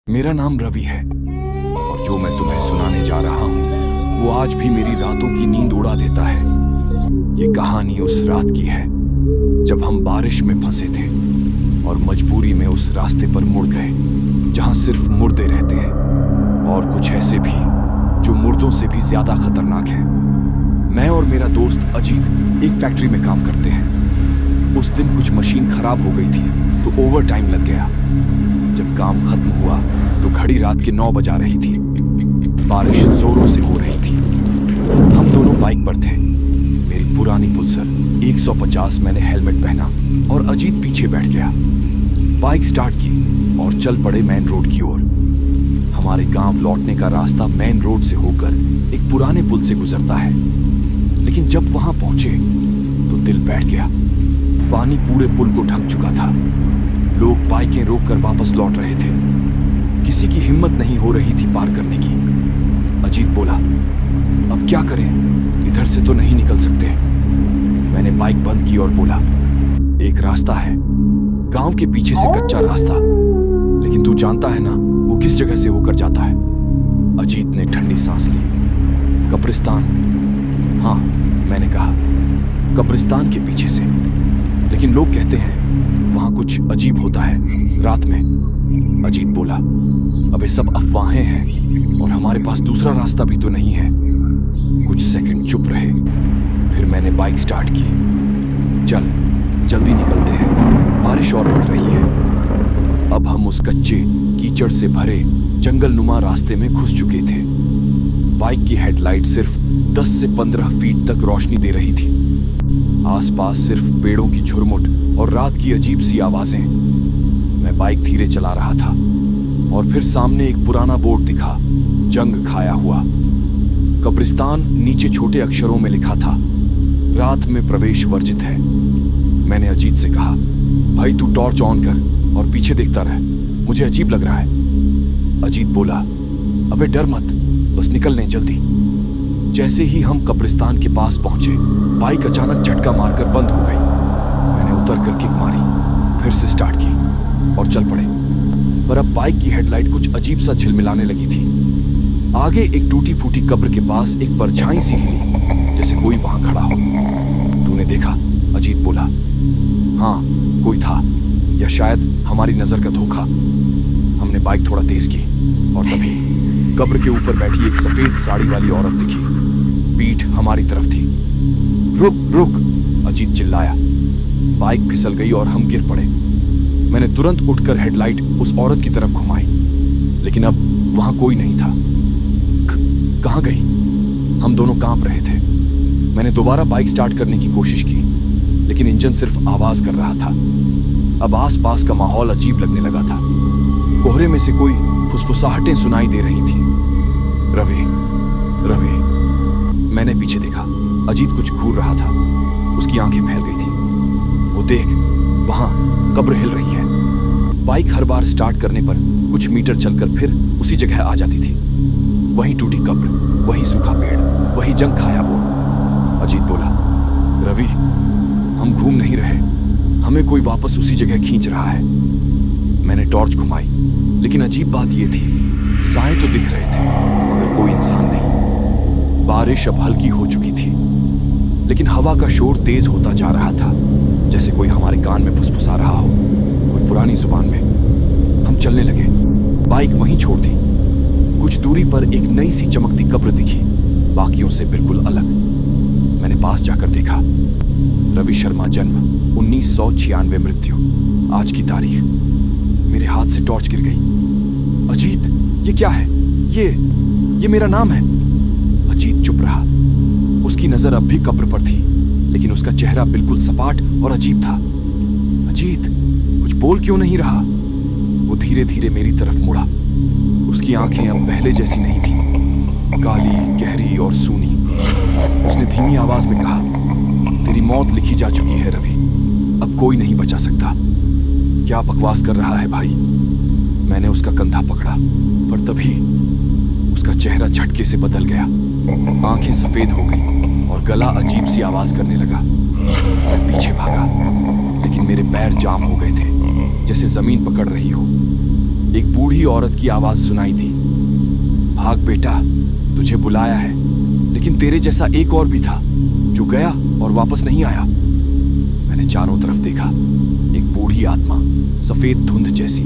मेरा नाम रवि है और जो मैं तुम्हें सुनाने जा रहा हूँ वो आज भी मेरी रातों की नींद उड़ा देता है। ये कहानी उस रात की है जब हम बारिश में फंसे थे और मजबूरी में उस रास्ते पर मुड़ गए जहाँ सिर्फ मुर्दे रहते हैं और कुछ ऐसे भी जो मुर्दों से भी ज्यादा खतरनाक हैं। मैं और मेरा दोस्त अजीत एक फैक्ट्री में काम करते हैं। उस दिन कुछ मशीन खराब हो गई थी तो ओवर टाइम लग गया। जब काम खत्म हुआ तो घड़ी रात के 9 बजा रही थी। बारिश जोरों से हो रही थी। हम दोनों बाइक पर थे। मेरी पुरानी पल्सर 150 मैंने हेलमेट पहना और अजीत पीछे बैठ गया। बाइक स्टार्ट की और चल पड़े मेन रोड की ओर। हमारे गांव लौटने का रास्ता मेन रोड से होकर एक पुराने पुल से गुजरता है, लेकिन जब वहां पहुंचे तो दिल बैठ गया। पानी पूरे पुल को ढक चुका था। लोग बाइकें रोककर वापस लौट रहे थे। किसी की हिम्मत नहीं हो रही थी पार करने की। अजीत बोला, अब क्या करें, इधर से तो नहीं निकल सकते। मैंने बाइक बंद की और बोला, एक रास्ता है, गांव के पीछे से कच्चा रास्ता, लेकिन तू जानता है ना वो किस जगह से होकर जाता है। अजीत ने ठंडी सांस ली। कब्रिस्तान। हाँ, मैंने कहा, कब्रिस्तान के पीछे से, लेकिन लोग कहते हैं वहां कुछ अजीब होता है रात में। अजीत बोला, अबे सब अफवाहें हैं और हमारे पास दूसरा रास्ता भी तो नहीं है। कुछ सेकंड चुप रहे, फिर मैंने बाइक स्टार्ट की। चल जल्दी निकलते हैं, बारिश और बढ़ रही है। अब हम उस कच्चे कीचड़ से भरे जंगल नुमा रास्ते में घुस चुके थे। बाइक की हेडलाइट सिर्फ 10 से 15 फीट तक रोशनी दे रही थी। आसपास सिर्फ पेड़ों की झुरमुट और रात की अजीब सी आवाजें। मैं बाइक धीरे चला रहा था और फिर सामने एक पुराना बोर्ड दिखा, जंग खाया हुआ। कब्रिस्तान नीचे छोटे अक्षरों में लिखा था, रात में प्रवेश वर्जित है। मैंने अजीत से कहा, भाई तू टॉर्च ऑन कर और पीछे देखता रह, मुझे अजीब लग रहा है। अजीत बोला, अबे डर मत, बस निकल लें जल्दी। जैसे ही हम कब्रिस्तान के पास पहुंचे, बाइक अचानक झटका मारकर बंद हो गई। मैंने उतर कर किक मारी, फिर से स्टार्ट की और चल पड़े। पर अब बाइक की हेडलाइट कुछ अजीब सा झिलमिलाने लगी थी। आगे एक टूटी फूटी कब्र के पास एक परछाई सी हिली, जैसे कोई वहां खड़ा हो। तूने देखा? अजीत बोला। हाँ, कोई था, या शायद हमारी नजर का धोखा। हमने बाइक थोड़ा तेज की और तभी कब्र के ऊपर बैठी एक सफेद साड़ी वाली औरत दिखी। पीठ हमारी तरफ थी। रुक रुक, अजीत चिल्लाया। बाइक फिसल गई और हम गिर पड़े। मैंने तुरंत उठकर हेडलाइट उस औरत की तरफ घुमाई, लेकिन अब वहां कोई नहीं था। कहां गई? हम दोनों कांप रहे थे। मैंने दोबारा बाइक स्टार्ट करने की कोशिश की, लेकिन इंजन सिर्फ आवाज कर रहा था। अब आसपास का माहौल अजीब लगने लगा था। कोहरे में से कोई फुसफुसाहटें सुनाई दे रही थी। रवि, रवि। मैंने पीछे देखा। अजीत कुछ घूर रहा था। उसकी आंखें फैल गई थी। वो देख, वहां कब्र हिल रही है। बाइक हर बार स्टार्ट करने पर कुछ मीटर चलकर फिर उसी जगह आ जाती थी। वही टूटी कब्र, वही सूखा पेड़, वही जंग खाया बोर्ड। अजीत बोला, रवि, हम घूम नहीं रहे, हमें कोई वापस उसी जगह खींच रहा है। मैंने टॉर्च घुमाई, लेकिन अजीब बात यह थी, साए तो दिख रहे थे मगर कोई इंसान नहीं। बारिश अब हल्की हो चुकी थी, लेकिन हवा का शोर तेज होता जा रहा था, जैसे कोई हमारे कान में फुसफुसा रहा हो, कोई पुरानी जुबान में। हम चलने लगे। बाइक वहीं छोड़ दी। कुछ दूरी पर एक नई सी चमकती कब्र दिखी, बाकियों से बिल्कुल अलग। मैंने पास जाकर देखा। रवि शर्मा, जन्म 1996, मृत्यु आज की तारीख। मेरे हाथ से टॉर्च गिर गई। अजीत, ये क्या है? ये मेरा नाम है। अजीत चुप रहा। उसकी नजर अब भी कब्र पर थी, लेकिन उसका चेहरा बिल्कुल सपाट और अजीब था। अजीत, कुछ बोल क्यों नहीं रहा? वो धीरे धीरे मेरी तरफ मुड़ा। उसकी आंखें अब पहले जैसी नहीं थी, काली, गहरी और सूनी। उसने धीमी आवाज में कहा, तेरी मौत लिखी जा चुकी है रवि, अब कोई नहीं बचा सकता। क्या बकवास कर रहा है भाई? मैंने उसका कंधा पकड़ा, पर तभी उसका चेहरा झटके से बदल गया। आंखें सफेद हो गई और गला अजीब सी आवाज करने लगा। मैं पीछे भागा, लेकिन मेरे पैर जाम हो गए थे, जैसे जमीन पकड़ रही हो। एक बूढ़ी बूढ़ी औरत की आवाज सुनाई दी, भाग बेटा, तुझे बुलाया है। लेकिन तेरे जैसा एक और भी था जो गया और वापस नहीं आया। मैंने चारों तरफ देखा। एक बूढ़ी आत्मा सफेद धुंध जैसी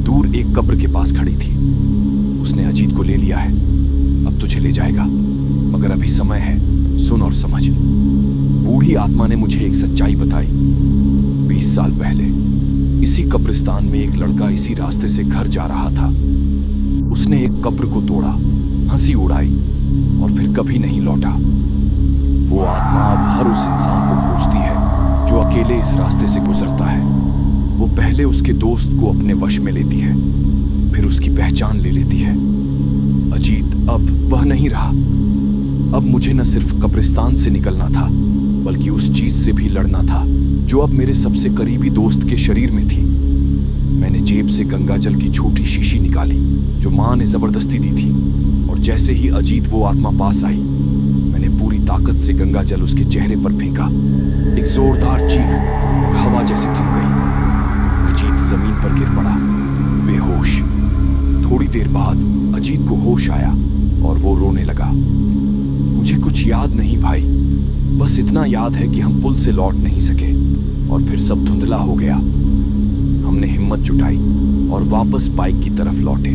दूर एक कब्र के पास खड़ी थी। उसने अजीत को ले लिया है, अब तुझे ले जाएगा, मगर अभी समय है, सुन और समझ। बूढ़ी आत्मा ने मुझे एक सच्चाई बताई। 20 साल पहले इसी कब्रिस्तान में एक लड़का इसी रास्ते से घर जा रहा था। उसने एक कब्र को तोड़ा, हंसी उड़ाई और फिर कभी नहीं लौटा। वो आत्मा अब हर उस इंसान को खोजती है जो अकेले इस रास्ते से गुजरता है। वो पहले उसके दोस्त को अपने वश में लेती है, फिर उसकी पहचान ले लेती है। अजीत अब वह नहीं रहा। अब मुझे न सिर्फ कब्रिस्तान से निकलना था, बल्कि उस चीज से भी लड़ना था जो अब मेरे सबसे करीबी दोस्त के शरीर में थी। मैंने जेब से गंगाजल की छोटी शीशी निकाली जो मां ने जबरदस्ती दी थी, और जैसे ही अजीत वो आत्मा पास आई, मैंने पूरी ताकत से गंगाजल उसके चेहरे पर फेंका। एक जोरदार चीख और हवा जैसे थम गई। अजीत जमीन पर गिर पड़ा, बेहोश। थोड़ी देर बाद अजीत को होश आया और वो रोने लगा। मुझे कुछ याद नहीं भाई, बस इतना याद है कि हम पुल से लौट नहीं सके और फिर सब धुंधला हो गया। हमने हिम्मत जुटाई और वापस बाइक की तरफ लौटे।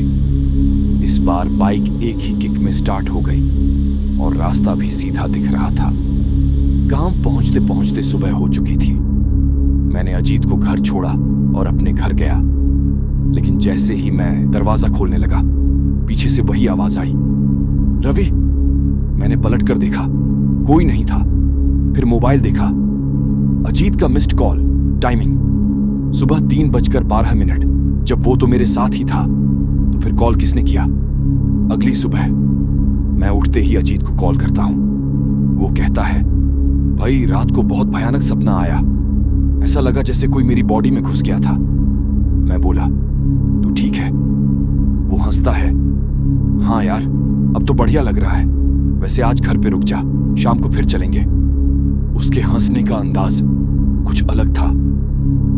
इस बार बाइक एक ही किक में स्टार्ट हो गई और रास्ता भी सीधा दिख रहा था। गांव पहुंचते पहुंचते सुबह हो चुकी थी। मैंने अजीत को घर छोड़ा और अपने घर गया, लेकिन जैसे ही मैं दरवाजा खोलने लगा, पीछे से वही आवाज आई, रवि। मैंने पलट कर देखा, कोई नहीं था। फिर मोबाइल देखा, अजीत का मिस्ड कॉल। टाइमिंग सुबह 3:12। जब वो तो मेरे साथ ही था, तो फिर कॉल किसने किया? अगली सुबह मैं उठते ही अजीत को कॉल करता हूं। वो कहता है, भाई रात को बहुत भयानक सपना आया, ऐसा लगा जैसे कोई मेरी बॉडी में घुस गया था। मैं बोला, तू ठीक है? वो हंसता है, हाँ यार, अब तो बढ़िया लग रहा है। वैसे आज घर पे रुक जा, शाम को फिर चलेंगे। उसके हंसने का अंदाज कुछ अलग था।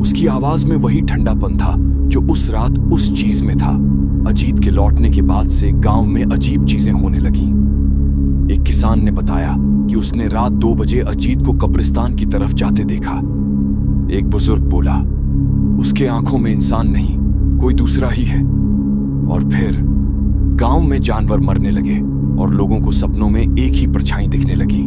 उसकी आवाज में वही ठंडापन था जो उस रात उस चीज में था। अजीत के लौटने के बाद से गांव में अजीब चीजें होने लगीं। एक किसान ने बताया कि उसने रात 2 बजे अजीत को कब्रिस्तान की तरफ जाते देखा। एक बुजुर्ग बोला, उसके आंखों में इंसान नहीं, कोई दूसरा ही है। और फिर गांव में जानवर मरने लगे और लोगों को सपनों में एक ही परछाई दिखने लगी।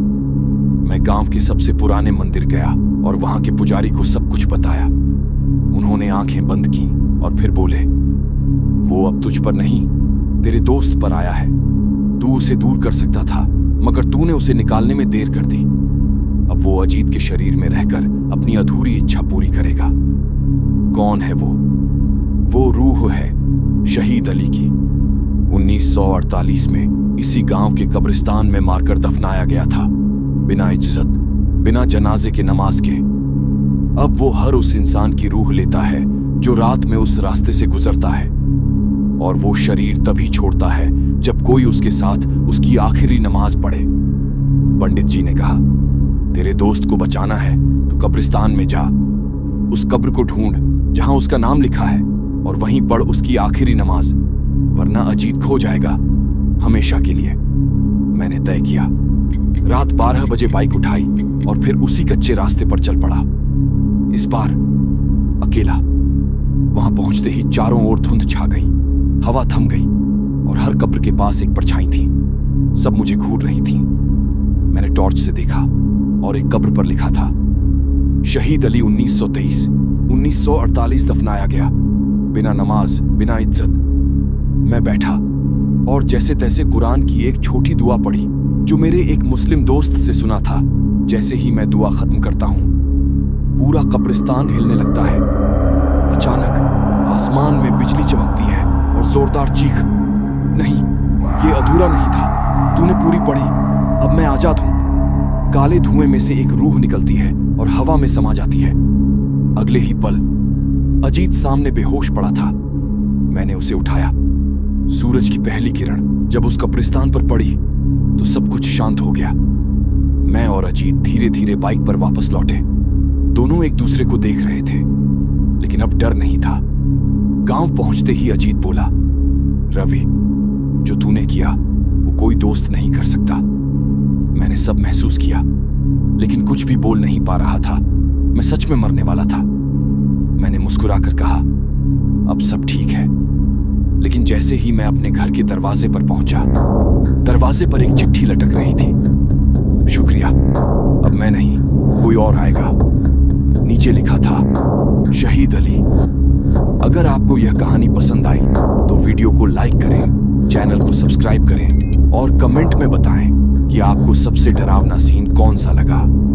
मैं गांव के सबसे पुराने मंदिर गया और वहां के पुजारी को सब कुछ बताया। उन्होंने आंखें बंद की और फिर बोले, वो अब तुझ पर नहीं, तेरे दोस्त पर आया है। तू उसे दूर कर सकता था, मगर तूने उसे निकालने में देर कर दी। अब वो अजीत के शरीर में रहकर अपनी अधूरी इच्छा पूरी करेगा। कौन है वो? वो रूह है शहीद अली की। 1948 में इसी गांव के कब्रिस्तान में मारकर दफनाया गया था, बिना इज्जत, बिना जनाजे के नमाज के। अब वो हर उस इंसान की रूह लेता है जो रात में उस रास्ते से गुजरता है, और वो शरीर तभी छोड़ता है जब कोई उसके साथ उसकी आखिरी नमाज पढ़े। पंडित जी ने कहा, तेरे दोस्त को बचाना है तो कब्रिस्तान में जा, उस कब्र को ढूंढ जहां उसका नाम लिखा है और वहीं पढ़ उसकी आखिरी नमाज, वरना अजीत खो जाएगा हमेशा के लिए। मैंने तय किया। रात 12 बजे बाइक उठाई और फिर उसी कच्चे रास्ते पर चल पड़ा। इस बार अकेला। वहां पहुंचते ही चारों ओर धुंध छा गई, हवा थम गई और हर कब्र के पास एक परछाई थी। सब मुझे घूर रही थी। मैंने टॉर्च से देखा और एक कब्र पर लिखा था, शहीद अली 1923, 1948 दफनाया गया, बिना नमाज, बिना इज्जत। मैं बैठा और जैसे तैसे कुरान की एक छोटी दुआ पढ़ी जो मेरे एक मुस्लिम दोस्त से सुना था। जैसे ही मैं दुआ खत्म करता हूं, पूरा कब्रिस्तान हिलने लगता है। अचानक आसमान में बिजली चमकती है और जोरदार चीख, नहीं, ये अधूरा नहीं था, तूने पूरी पढ़ी, अब मैं आजाद हूं। काले धुएं में से एक रूह निकलती है और हवा में समा जाती है। अगले ही पल अजीत सामने बेहोश पड़ा था। मैंने उसे उठाया। सूरज की पहली किरण जब उस कब्रिस्तान पर पड़ी तो सब कुछ शांत हो गया। मैं और अजीत धीरे धीरे बाइक पर वापस लौटे। दोनों एक दूसरे को देख रहे थे, लेकिन अब डर नहीं था। गांव पहुंचते ही अजीत बोला, रवि, मैं तुझे छोड़ नहीं सकता। वो कहता है, भाई रात को बहुत भयानक सपना आया, ऐसा लगा जैसे कोई मेरी बॉडी में घुस गया था। मैं बोला, तू ठीक है? वो हंसता है, हाँ यार, अब तो बढ़िया लग रहा है। वैसे आज घर पे रुक जा, शाम को फिर चलेंगे। उसके हंसने का अंदाज कुछ अलग था। रवि, जो तूने किया वो कोई दोस्त नहीं कर सकता। मैंने सब महसूस किया, लेकिन कुछ भी बोल नहीं पा रहा था। मैं सच में मरने वाला था। मैंने मुस्कुराकर कहा, अब सब ठीक है। लेकिन जैसे ही मैं अपने घर के दरवाजे पर पहुंचा, दरवाजे पर एक चिट्ठी लटक रही थी। शुक्रिया, अब मैं नहीं, कोई और आएगा। नीचे लिखा था, शहीद अली। अगर आपको यह कहानी पसंद आई तो वीडियो को लाइक करें, चैनल को सब्सक्राइब करें और कमेंट में बताएं कि आपको सबसे डरावना सीन कौन सा लगा।